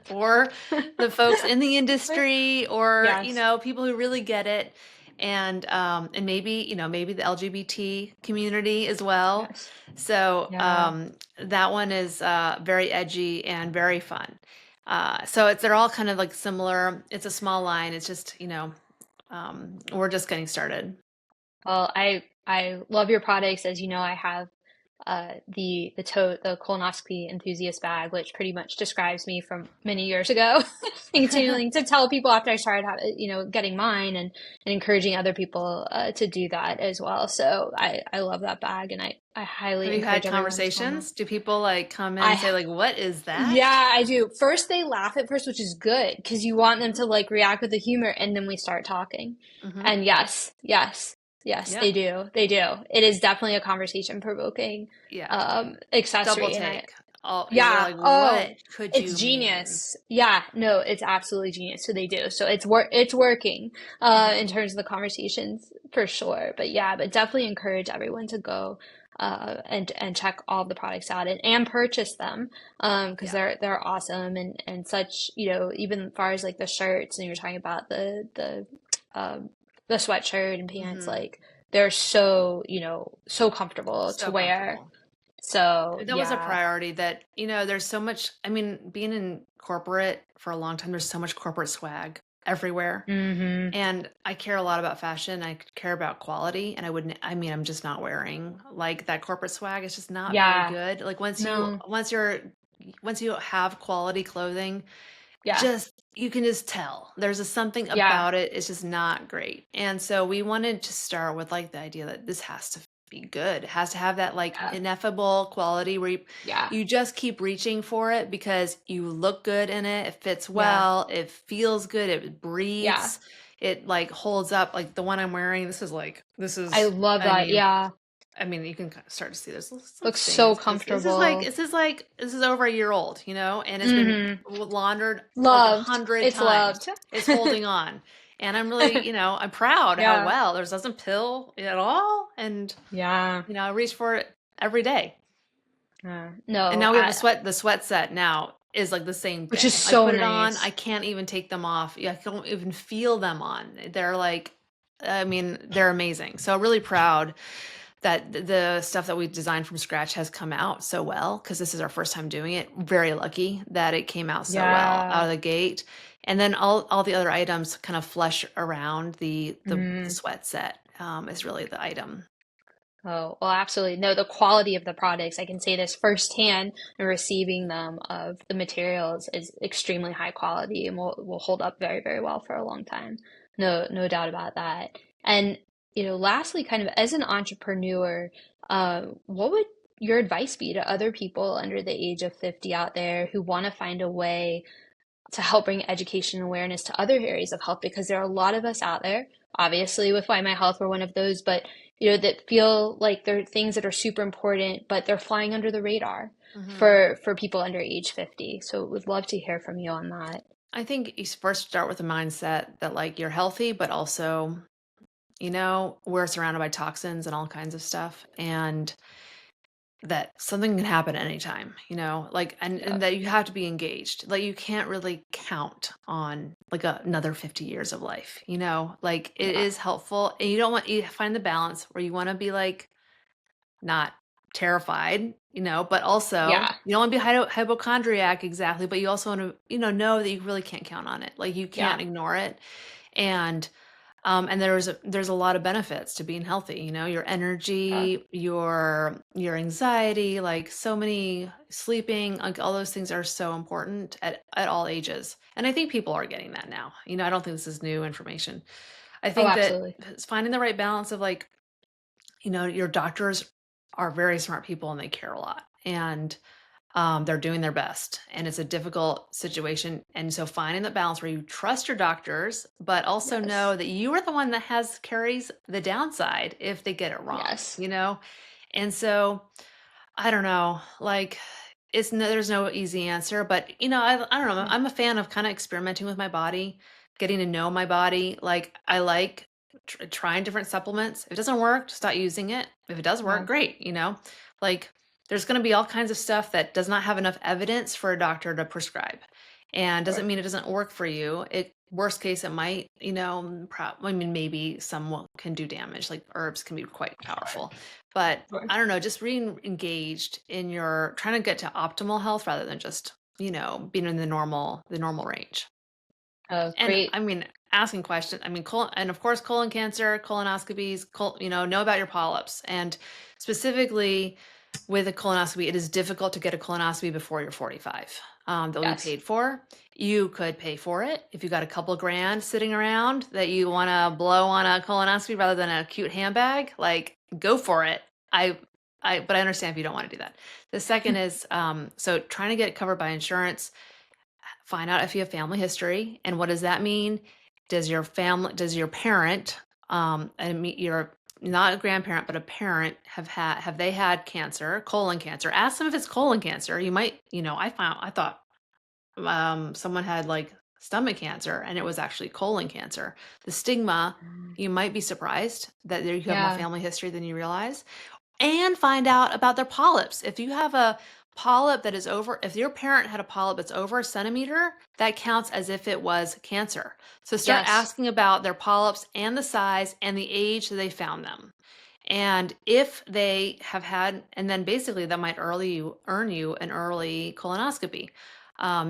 or the folks in the industry, or Yes. people who really get it, and maybe maybe the LGBT community as well. Yes. So Yeah. that one is very edgy and very fun. So they're all kind of like similar. It's a small line. It's just we're just getting started. Well, I love your products. As you know, I have the tote, the colonoscopy enthusiast bag, which pretty much describes me from many years ago, and continuing to tell people after I started getting mine and encouraging other people to do that as well. So I love that bag, and I highly Have you had encourage everyone to one. conversations? Do people like come in and I say like, "What is that?" Yeah, I do. First they laugh at first, which is good because you want them to like react with the humor, and then we start talking. Hmm. And yes, yes, yes, they Yep. do. They do. It is definitely a conversation provoking Yeah. Double accessory, and I take. All people are yeah. like, "What Oh, could it's you mean?" genius. Yeah, no, it's absolutely genius. So they do. So it's working Hmm. in terms of the conversations for sure. But yeah, but definitely encourage everyone to go and check all the products out and purchase them because Yeah. they're awesome and such, even as far as like the shirts and you're talking about um the sweatshirt and pants, Hmm. like they're so, so comfortable to So wear. comfortable. So That was a yeah. priority that, there's so much, I mean, being in corporate for a long time, there's so much corporate swag everywhere. Hmm. And I care a lot about fashion. I care about quality, and I mean, I'm just not wearing like that corporate swag. It's just not very Yeah. good. Like No. once you're, once you have quality clothing, Yeah. just you can just tell there's just something Yeah. about it. It's just not great. And so we wanted to start with like the idea that this has to be good. It has to have that like Yeah. ineffable quality where Yeah. you just keep reaching for it because you look good in it. It fits Yeah. well. It feels good. It Yeah. breathes. It like holds up. Like the one I'm wearing, I love I that. mean, Yeah. you can kind of start to see there's some Looks so stains because comfortable. this is over a year old, and it's been Mm-hmm. laundered like a Loved. hundred It's times. loved. It's holding on, and I'm really, I'm proud how Yeah. well there doesn't pill at all, and Yeah. I reach for it every day. And No, now we have the sweat set now is like the same which is thing. I so put it on, I nice. can't even take them off. Yeah, I don't even feel them on. They're like, they're amazing. So really proud that the stuff that we designed from scratch has come out so well because this is our first time doing it. Very lucky that it came out so well out Yeah. of the gate. And then all the other items kind of flesh around the Mm. sweat set is really the item. Oh, well, absolutely. No, the quality of the products, I can say this firsthand, and receiving them of the materials is extremely high quality and will hold up very, very well for a long time. No, no doubt about that. And, lastly, kind of as an entrepreneur, what would your advice be to other people under the age of 50 out there who want to find a way to help bring education and awareness to other areas of health? Because there are a lot of us out there, obviously with YMyHealth, we're one of those, but that feel like they're things that are super important, but they're flying under the radar Hmm. for people under age 50. So would love to hear from you on that. I think you first start with a mindset that like you're healthy, but also, we're surrounded by toxins and all kinds of stuff. And that something can happen at any time, like, and Yep. that you have to be engaged. Like, you can't really count on like another 50 years of life, like it Yeah. is helpful. And you find the balance where you want to be like, not terrified, but also Yeah. you don't want to be hypochondriac exactly, but you also want to, know that you really can't count on it. Like, you Yeah. can't ignore it. And there's a lot of benefits to being healthy, your Yeah. energy, your anxiety, like so many sleeping, like all those things are so important at all ages. And I think people are getting that now. I don't think this is new information. I Oh, think that absolutely. it's finding the right balance of like, your doctors are very smart people and they care a lot. And they're doing their best, and it's a difficult situation. And so finding the balance where you trust your doctors, but also Yes. know that you are the one that carries the downside if they get it wrong, Yes. And so I don't know, like there's no easy answer, but I don't know. Yeah. I'm a fan of kind of experimenting with my body, getting to know my body. Like, I like trying different supplements. If it doesn't work, stop using it. If it does work, Yeah. great. Like, there's going to be all kinds of stuff that does not have enough evidence for a doctor to prescribe, and doesn't Sure. mean it doesn't work for you. Worst case, it might, maybe some can do damage. Like, herbs can be quite powerful, but Sure. I don't know, just being engaged in your trying to get to optimal health rather than just, being in the normal range. Oh, And great. asking questions. And of course, colon cancer, colonoscopies, know about your polyps. And specifically with a colonoscopy, it is difficult to get a colonoscopy before you're 45. They'll be Yes. paid for. You could pay for it if you got a couple grand sitting around that you want to blow on a colonoscopy rather than a cute handbag. Like, go for it. I, but I understand if you don't want to do that. The second is, so trying to get it covered by insurance. Find out if you have family history. And what does that mean? Does your parent, you're not a grandparent, but a parent, have they had cancer, colon cancer? Ask them if it's colon cancer. You might, I thought someone had like stomach cancer and it was actually colon cancer. The stigma, Mm. you might be surprised that you have more Yeah. family history than you realize. And find out about their polyps. If you have a polyp that is if your parent had a polyp that's over a centimeter, that counts as if it was cancer. So start Yes. asking about their polyps and the size and the age that they found them. And if they have had, and then basically that might earn you an early colonoscopy.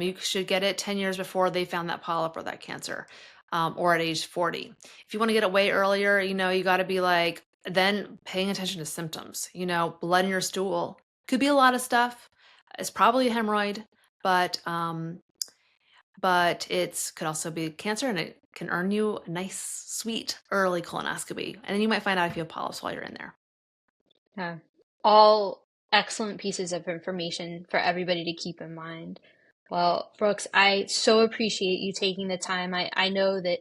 You should get it 10 years before they found that polyp or that cancer, or at age 40. If you want to get it way earlier, you got to be like, then paying attention to symptoms, blood in your stool could be a lot of stuff. It's probably a hemorrhoid. but it's could also be cancer, and it can earn you a nice, sweet early colonoscopy. And then you might find out if you have polyps while you're in there. Yeah. All excellent pieces of information for everybody to keep in mind. Well, Brooks, I so appreciate you taking the time. I know that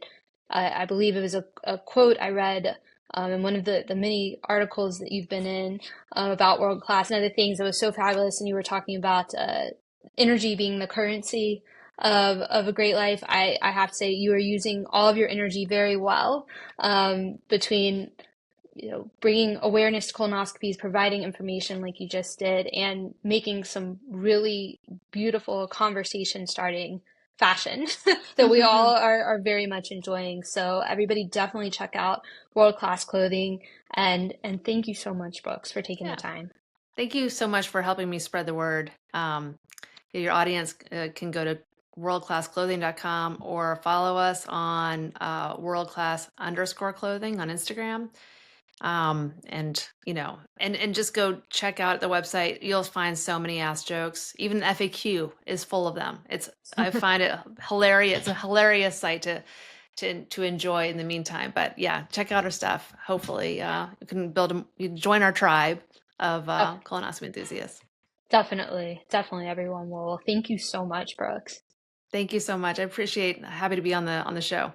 I believe it was a quote I read in one of the many articles that you've been in about world class and other things that was so fabulous. And you were talking about energy being the currency of a great life. I have to say you are using all of your energy very well between bringing awareness to colonoscopies, providing information like you just did, and making some really beautiful conversation starting fashion that we all are very much enjoying. So everybody definitely check out World Class Clothing, and thank you so much, Brooks, for taking the Yeah. time. Thank you so much for helping me spread the word. Your audience can go to worldclassclothing.com or follow us on worldclass_clothing on Instagram. And just go check out the website. You'll find so many ass jokes. Even the FAQ is full of them. I find it hilarious. It's a hilarious site to enjoy in the meantime. But yeah, check out our stuff. Hopefully, you can you can join our tribe of Def- colonoscopy enthusiasts. Definitely, definitely everyone will. Thank you so much, Brooks. Thank you so much. I appreciate happy to be on the show.